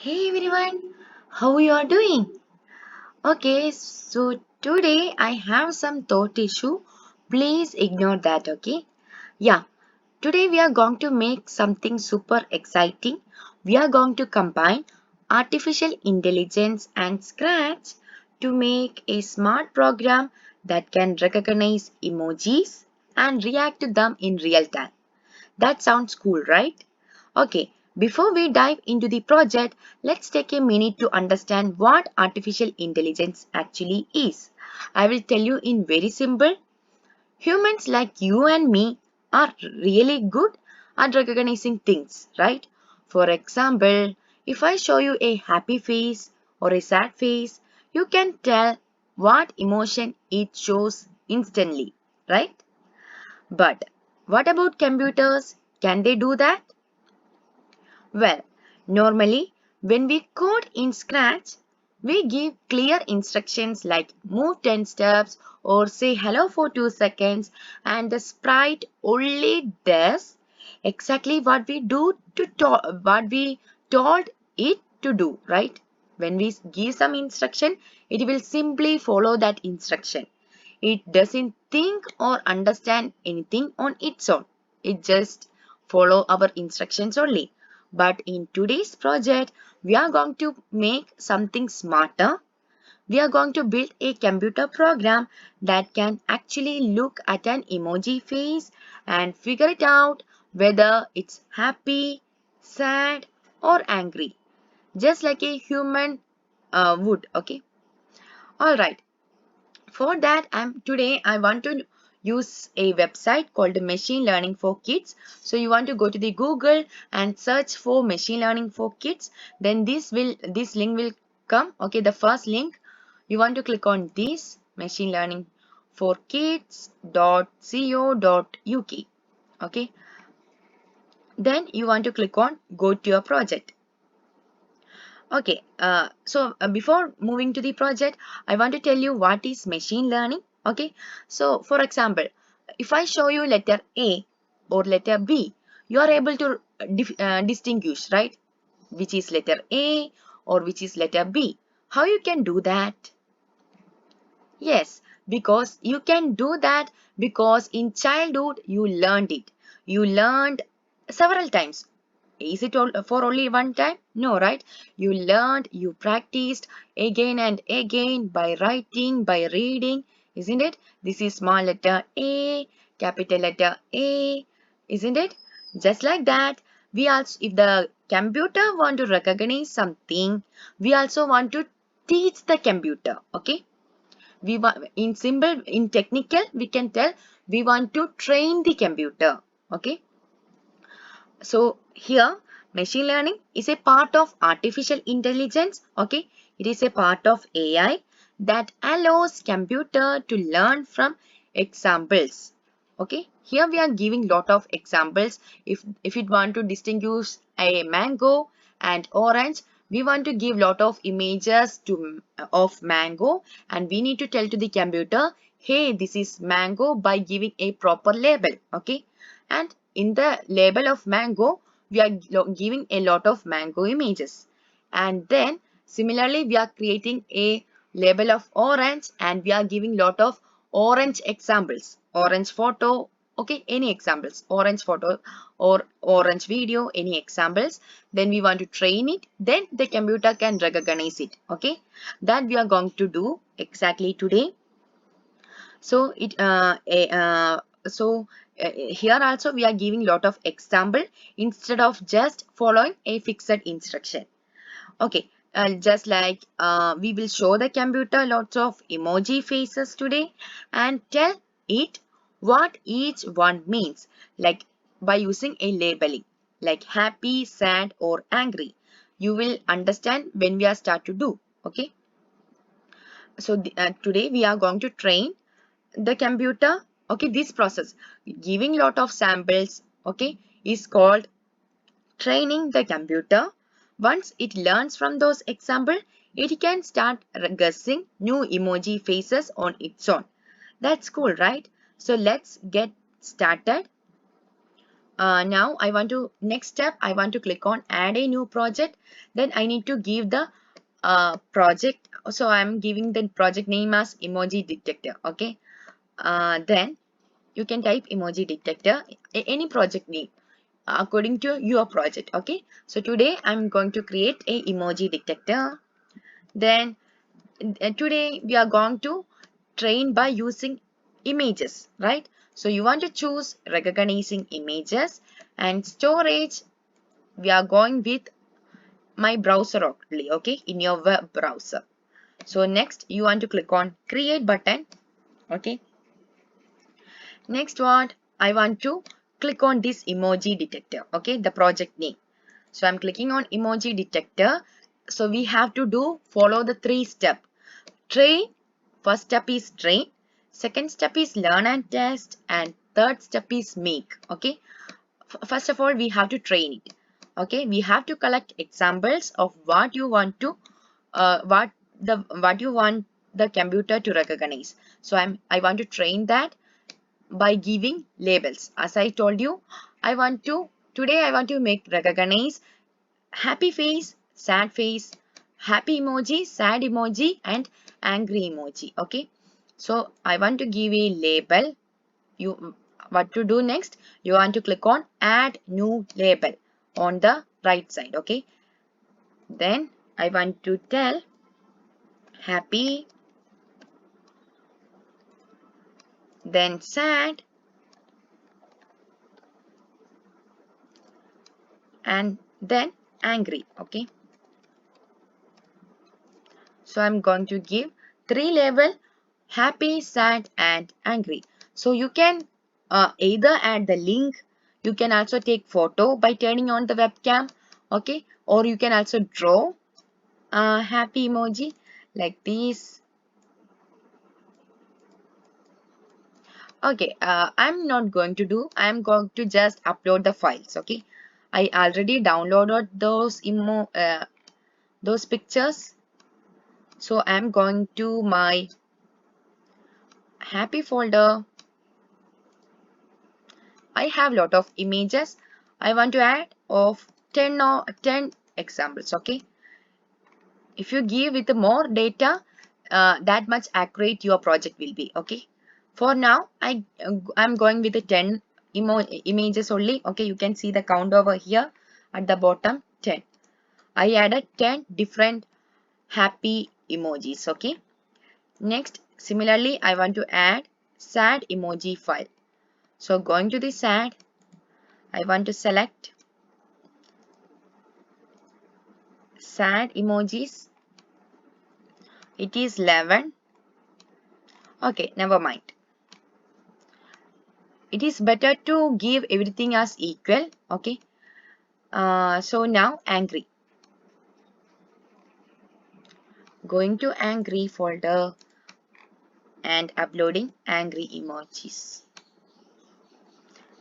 Hey everyone, how you are doing? Okay, so today I have some thought issue. Please ignore that, okay? Yeah, today we are going to make something super exciting. We are going to combine artificial intelligence and Scratch to make a smart program that can recognize emojis and react to them in real time. That sounds cool, right? Okay, before we dive into the project, let's take a minute to understand what artificial intelligence actually is. I will tell you in very simple. Humans like you and me are really good at recognizing things, right? For example, if I show you a happy face or a sad face, you can tell what emotion it shows instantly, right? But what about computers? Can they do that? Well, normally when we code in Scratch, we give clear instructions like move 10 steps or say hello for 2 seconds, and the sprite only does exactly what we told it to do, right? When we give some instruction, it will simply follow that instruction. It doesn't think or understand anything on its own. It just follow our instructions only. But in today's project, we are going to make something smarter. We are going to build a computer program that can actually look at an emoji face and figure it out whether it's happy, sad, or angry, just like a human would. Okay. All right. For that, today I want to use a website called Machine Learning for Kids. So you want to go to the Google and search for Machine Learning for Kids. Then this link will come. Okay, the first link you want to click on this Machine Learning for Kids.co.uk. Okay, then you want to click on Go to your project. Okay, before moving to the project, I want to tell you what is machine learning. Okay, so for example, if I show you letter A or letter B, you are able to distinguish, right? Which is letter A or which is letter B. How you can do that? Yes, because you can do that because in childhood you learned it. You learned several times. Is it all for only one time? No, right? You learned, you practiced again and again by writing, by reading, isn't it? This is small letter A, capital letter A, isn't it? Just like that, we also, if the computer want to recognize something, we also want to teach the computer, okay? We want in symbol in technical we can tell we want to train the computer, okay? So here machine learning is a part of artificial intelligence, okay? It is a part of AI that allows computer to learn from examples, okay? Here we are giving lot of examples. If it want to distinguish a mango and orange, we want to give lot of images to of mango, and we need to tell to the computer, hey, this is mango, by giving a proper label, okay? And in the label of mango, we are giving a lot of mango images. And then similarly, we are creating a label of orange and we are giving lot of orange examples. Orange photo, okay, any examples. Orange photo or orange video, any examples. Then we want to train it. Then the computer can recognize it, okay. That we are going to do exactly today. So here also we are giving lot of example instead of just following a fixed instruction. Okay, just like we will show the computer lots of emoji faces today and tell it what each one means, like by using a labeling like happy, sad or angry. You will understand when we are start to do. Okay, so today we are going to train the computer. Okay, this process giving lot of samples, okay, is called training the computer. Once it learns from those examples, it can start guessing new emoji faces on its own. That's cool, right? So let's get started. Now I want to, next step, I want to click on add a new project. Then I need to give the project. So I'm giving the project name as Emoji Detector. Okay. Then you can type Emoji Detector, any project name according to your project. Okay. So today I'm going to create a emoji detector. Then today we are going to train by using images, right? So you want to choose recognizing images, and storage we are going with my browser only, okay, in your web browser. So next you want to click on create button. Okay, next what I want to click on this emoji detector, okay, the project name. So I'm clicking on emoji detector. So we have to do follow the 3 step. Train, first step is train, second step is learn and test, and third step is make. Okay, first of all we have to train it. Okay, we have to collect examples of what you want to what you want the computer to recognize. So I want to train that by giving labels. As I told you, today I want to make recognize happy face, sad face, happy emoji, sad emoji, and angry emoji. Okay, so I want to give a label. You, what to do next? You want to click on add new label on the right side. Okay, then I want to tell happy, then sad, and then angry. Okay, so I'm going to give 3 label: happy, sad, and angry. So you can either add the link, you can also take photo by turning on the webcam, okay, or you can also draw a happy emoji like this. Okay, I'm not going to do, I'm going to just upload the files. Okay, I already downloaded those pictures. So I'm going to my happy folder. I have lot of images. I want to add of 10 or 10 examples. Okay, if you give with more data, that much accurate your project will be. Okay, for now I'm going with the 10 images only. Okay, you can see the count over here at the bottom, 10. I added 10 different happy emojis. Okay, next similarly I want to add sad emoji file. So going to the sad, I want to select sad emojis. It is 11. Okay, never mind. It is better to give everything as equal. Okay, so now angry. Going to angry folder and uploading angry emojis.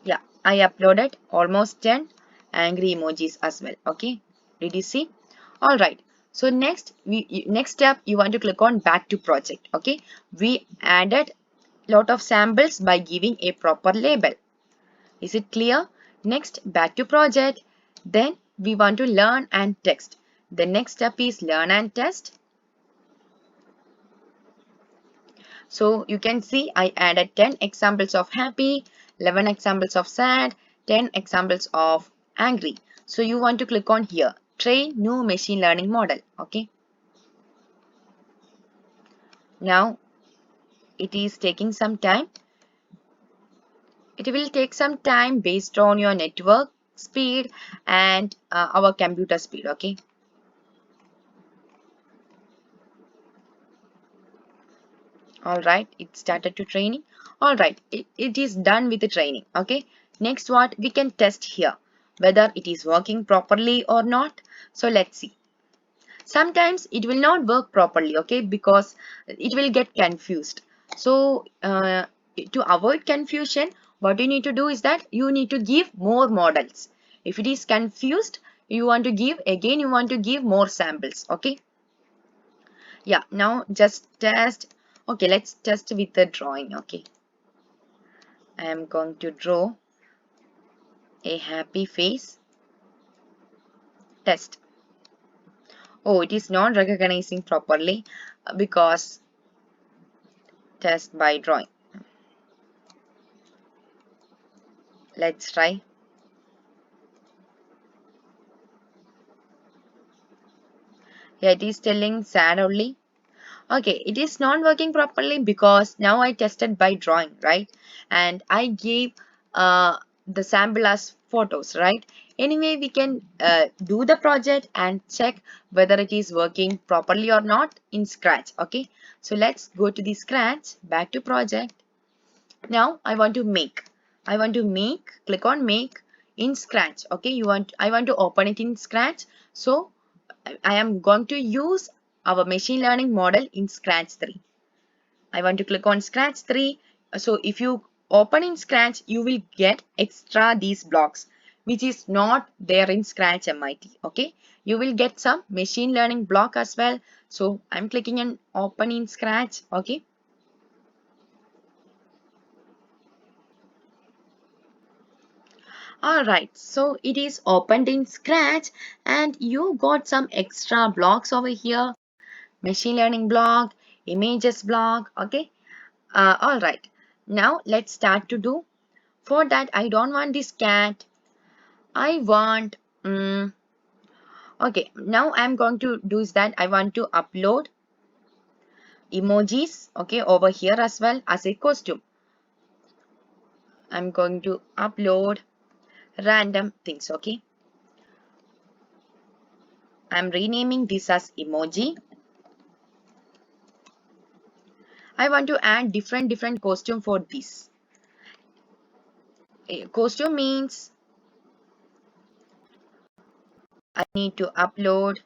Yeah, I uploaded almost 10 angry emojis as well. Okay, did you see? All right. So next step you want to click on back to project. Okay, we added lot of samples by giving a proper label. Is it clear? Next, back to project. Then we want to learn and test. The next step is learn and test. So you can see I added 10 examples of happy, 11 examples of sad, 10 examples of angry. So you want to click on here, train new machine learning model. Okay. Now it is taking some time. It will take some time based on your network speed and our computer speed. Okay. All right, it started to training. All right, it is done with the training. Okay, next what we can test here whether it is working properly or not. So let's see. Sometimes it will not work properly, okay, because it will get confused. So to avoid confusion, what you need to do is that you need to give more models. If it is confused, you want to give again, you want to give more samples. Okay, yeah, now just test. Okay, let's test with the drawing. Okay, I am going to draw a happy face test. Oh, it is not recognizing properly because test by drawing. Let's try. Yeah, it is telling sad only. Okay, it is not working properly because now I tested by drawing, right? And I gave the sample as photos, right? Anyway, we can do the project and check whether it is working properly or not in Scratch, okay? So let's go to the Scratch, back to project. Now I want to make. Click on make in Scratch, okay? I want to open it in Scratch. So I am going to use our machine learning model in Scratch 3. I want to click on Scratch 3. So if you open in Scratch, you will get extra these blocks, which is not there in Scratch MIT. Okay, you will get some machine learning block as well. So I'm clicking on open in Scratch. Okay. Alright, so it is opened in Scratch and you got some extra blocks over here. Machine learning block, images block, okay. All right, now let's start to do. For that, I don't want this cat. I want, okay, now I'm going to do is that I want to upload emojis, okay, over here as well as a costume. I'm going to upload random things, okay. I'm renaming this as emoji. I want to add different costume for this. Costume means I need to upload.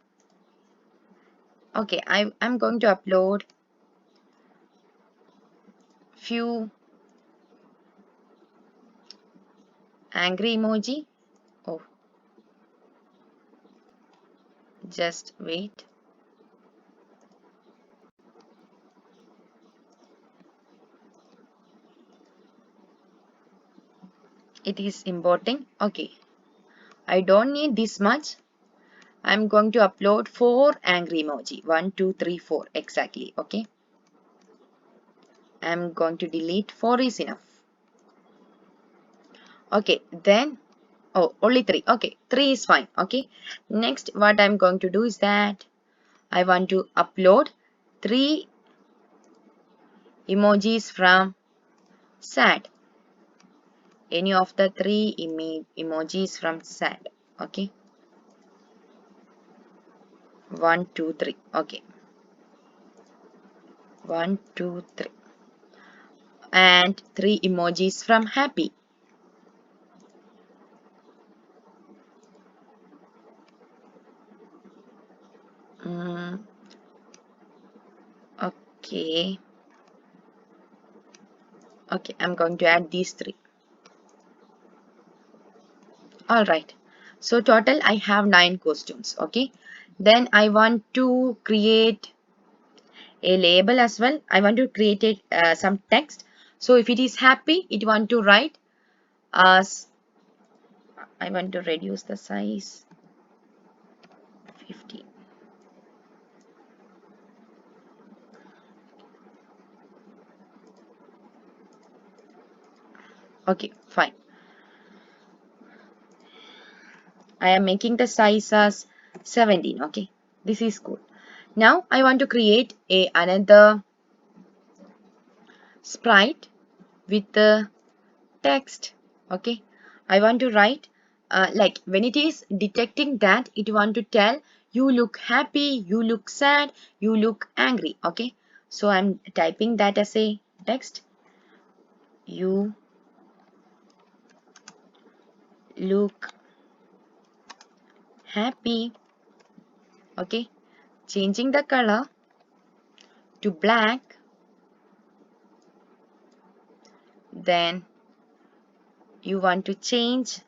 Okay, I'm going to upload few angry emoji. Oh, just wait. It is importing. Okay, I don't need this much. I'm going to upload 4 angry emoji. 1, 2, 3, 4 exactly. Okay, I'm going to delete 4 is enough. Okay, then oh, only 3. Okay, 3 is fine. Okay, next what I'm going to do is that I want to upload 3 emojis from sad. Any of the 3 emojis from sad. Okay, 1, 2, 3. Okay, 1, 2, 3. And 3 emojis from happy. Mm, okay. Okay, I'm going to add these 3. Alright. So total I have 9 costumes. Okay. Then I want to create a label as well. I want to create some text. So if it is happy, it want to write as I want to reduce the size 50. Okay, fine. I am making the size as 17. Okay, this is good. Now I want to create another sprite with the text. Okay, I want to write like when it is detecting that it want to tell you look happy, you look sad, you look angry. Okay, so I'm typing that as a text. You look happy. Okay, changing the color to black. Then you want to change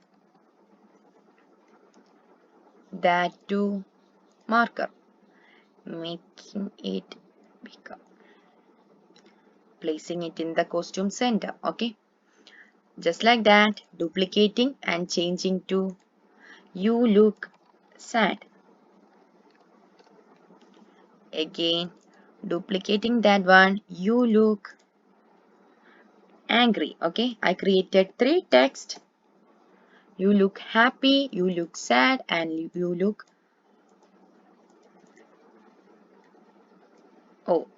that to marker, making it bigger, placing it in the costume center. Okay, Just like that, duplicating and changing to you look sad. Again, duplicating that one, you look angry. Okay, I created 3 text. You look happy, you look sad, and you look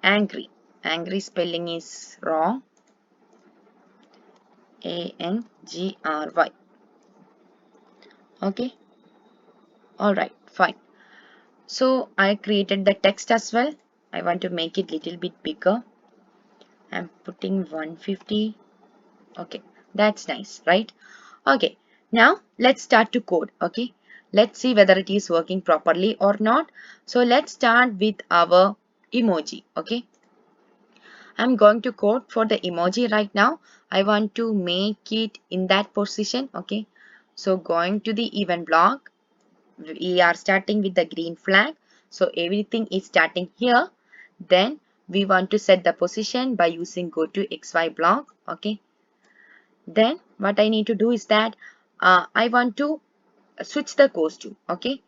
angry. Angry spelling is wrong. Angry. Okay, alright, fine. So I created the text as well. I want to make it little bit bigger. I'm putting 150. Okay, that's nice, right? Okay, now let's start to code. Okay, let's see whether it is working properly or not. So let's start with our emoji. Okay, I'm going to code for the emoji right now. I want to make it in that position. Okay, so going to the event block, we are starting with the green flag. So everything is starting here. Then we want to set the position by using go to XY block. Okay, then what I need to do is that I want to switch the costume. Okay,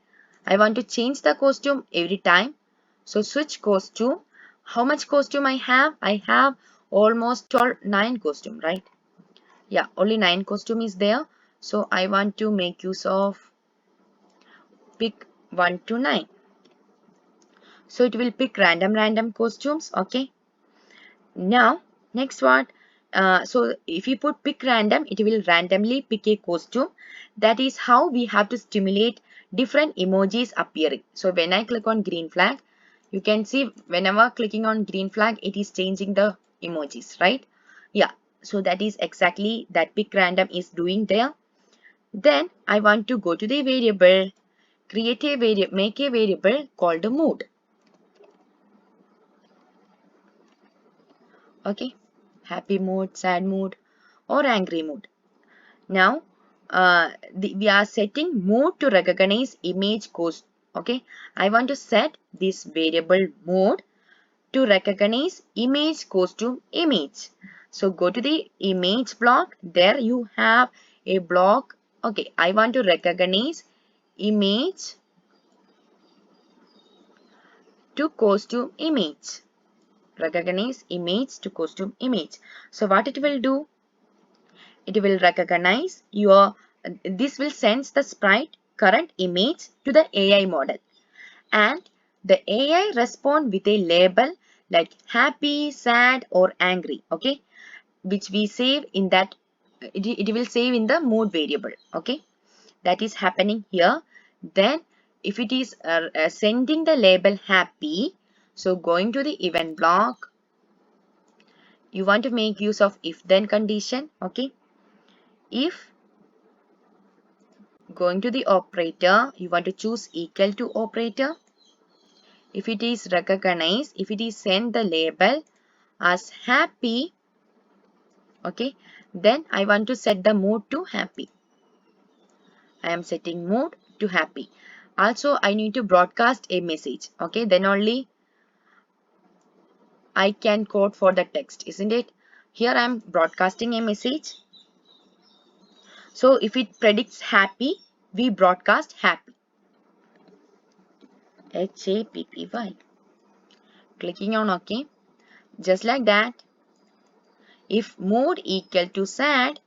I want to change the costume every time. So switch costume. How much costume I have? I have almost 9 costume, right? Yeah, only 9 costume is there. So I want to make use of pick 1 to 9. So it will pick random costumes. Okay, now next what, so if you put pick random, it will randomly pick a costume. That is how we have to stimulate different emojis appearing. So when I click on green flag, you can see whenever clicking on green flag, it is changing the emojis, right? Yeah, so that is exactly that pick random is doing there. Then I want to go to the variable, create a variable, make a variable called mood. Okay, happy mood, sad mood, or angry mood. Now we are setting mode to recognize image cost. Okay, I want to set this variable mode to recognize image costume image. So go to the image block. There you have a block. Okay, I want to recognize image to costume image. Recognize image to costume image. So what it will do? It will recognize your, this will sense the sprite current image to the AI model, and the AI respond with a label like happy, sad, or angry. Okay, which we save in that, it will save in the mode variable. Okay, that is happening here. Then if it is sending the label happy, so going to the event block, you want to make use of if then condition. Okay, if going to the operator, you want to choose equal to operator. If it is recognized, if it is sent the label as happy, okay, then I want to set the mode to happy. I am setting mode to happy. Also, I need to broadcast a message. Okay, then only I can code for the text, isn't it? Here I am broadcasting a message. So if it predicts happy, we broadcast happy. HAPPY. Clicking on OK. Just like that. If mode equal to sad,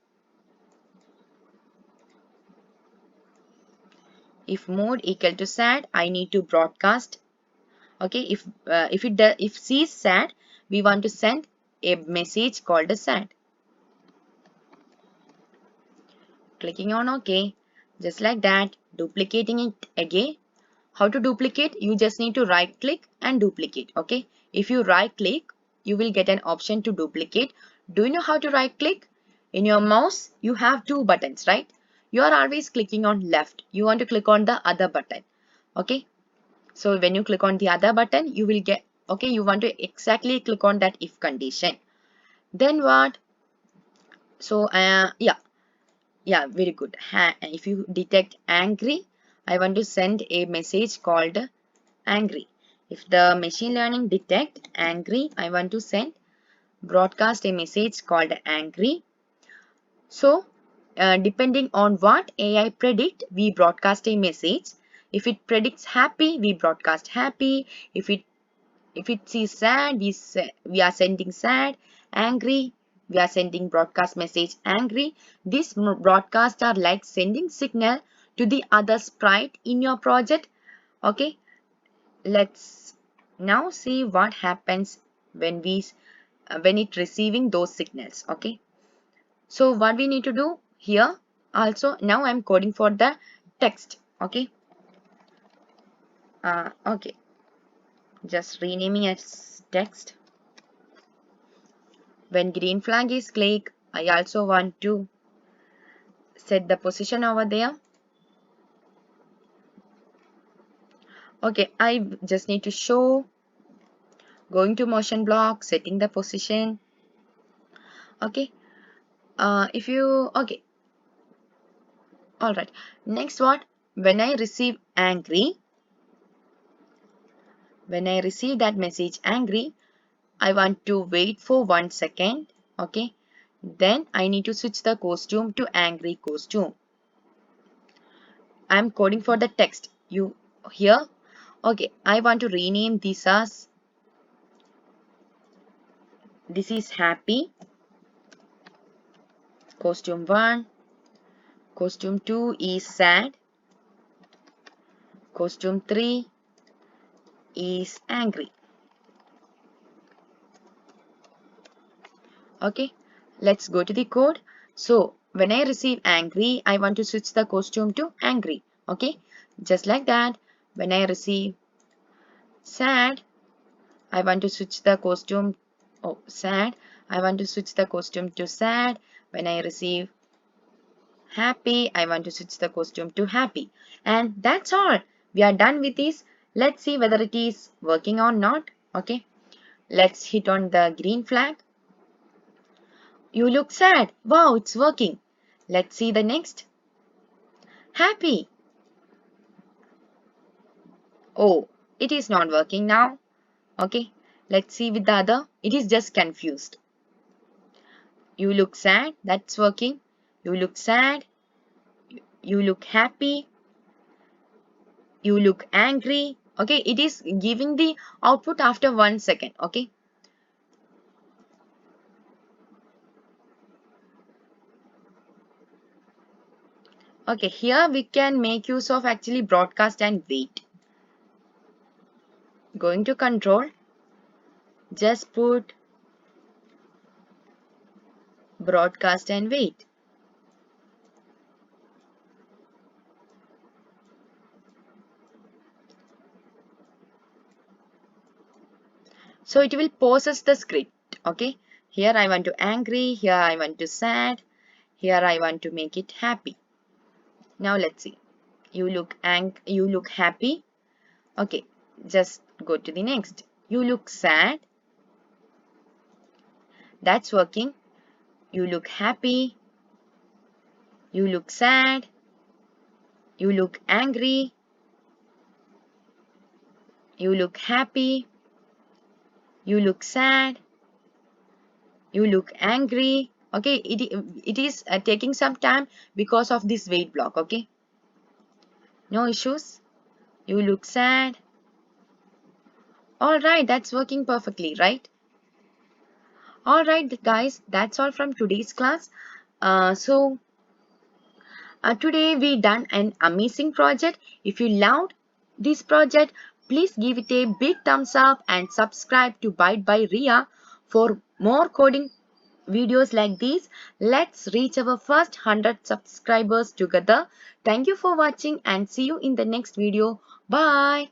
I need to broadcast. Okay, if C is sad, we want to send a message called a sad. Clicking on OK. Just like that, duplicating it again. How to duplicate? You just need to right click and duplicate. Okay, if you right click, you will get an option to duplicate. Do you know how to right click? In your mouse, you have 2 buttons, right? You are always clicking on left. You want to click on the other button. Okay, so when you click on the other button, you will get, okay, you want to exactly click on that if condition. Then what? So yeah, very good. If you detect angry, I want to send a message called angry. If the machine learning detect angry, I want to send broadcast a message called angry. So depending on what AI predict, we broadcast a message. If it predicts happy, we broadcast happy. If it sees sad, we are sending sad. Angry, we are sending broadcast message angry. These broadcasts are like sending signal to the other sprite in your project. Okay, let's now see what happens when it receiving those signals. Okay, so what we need to do here, also now I'm coding for the text. Okay, okay, just renaming as text. When green flag is click, I also want to set the position over there. Okay, I just need to show, going to motion block, setting the position. Okay, if you, okay, all right. Next what? When I receive angry, when I receive that message angry, I want to wait for 1 second. Okay, then I need to switch the costume to angry costume. I'm coding for the text. You here? Okay, I want to rename this as, this is happy, costume 1, costume 2 is sad, costume 3 is angry. Okay, let's go to the code. So when I receive angry, I want to switch the costume to angry. Okay, just like that. When I receive sad, I want to switch the costume, oh sad, I want to switch the costume to sad. When I receive happy, I want to switch the costume to happy. And that's all. We are done with this. Let's see whether it is working or not. Okay, let's hit on the green flag. You look sad. Wow, it's working. Let's see the next. Happy. Oh, it is not working now. Okay, let's see with the other. It is just confused. You look sad. That's working. You look sad. You look happy. You look angry. Okay, it is giving the output after 1 second. Okay. Okay, here we can make use of actually broadcast and wait. Going to control, just put broadcast and wait. So it will process the script. Okay, here I want to angry, here I want to sad, here I want to make it happy. Now let's see. You look happy. Okay, just go to the next. You look sad. That's working. You look happy. You look sad. You look angry. You look happy. You look sad. You look angry. Okay, it is taking some time because of this wait block. Okay, no issues. You look sad. All right, that's working perfectly, right? All right, guys, that's all from today's class. Today we done an amazing project. If you loved this project, please give it a big thumbs up and subscribe to Byte by Riya for more coding videos like these. Let's reach our first 100 subscribers together. Thank you for watching and see you in the next video. Bye.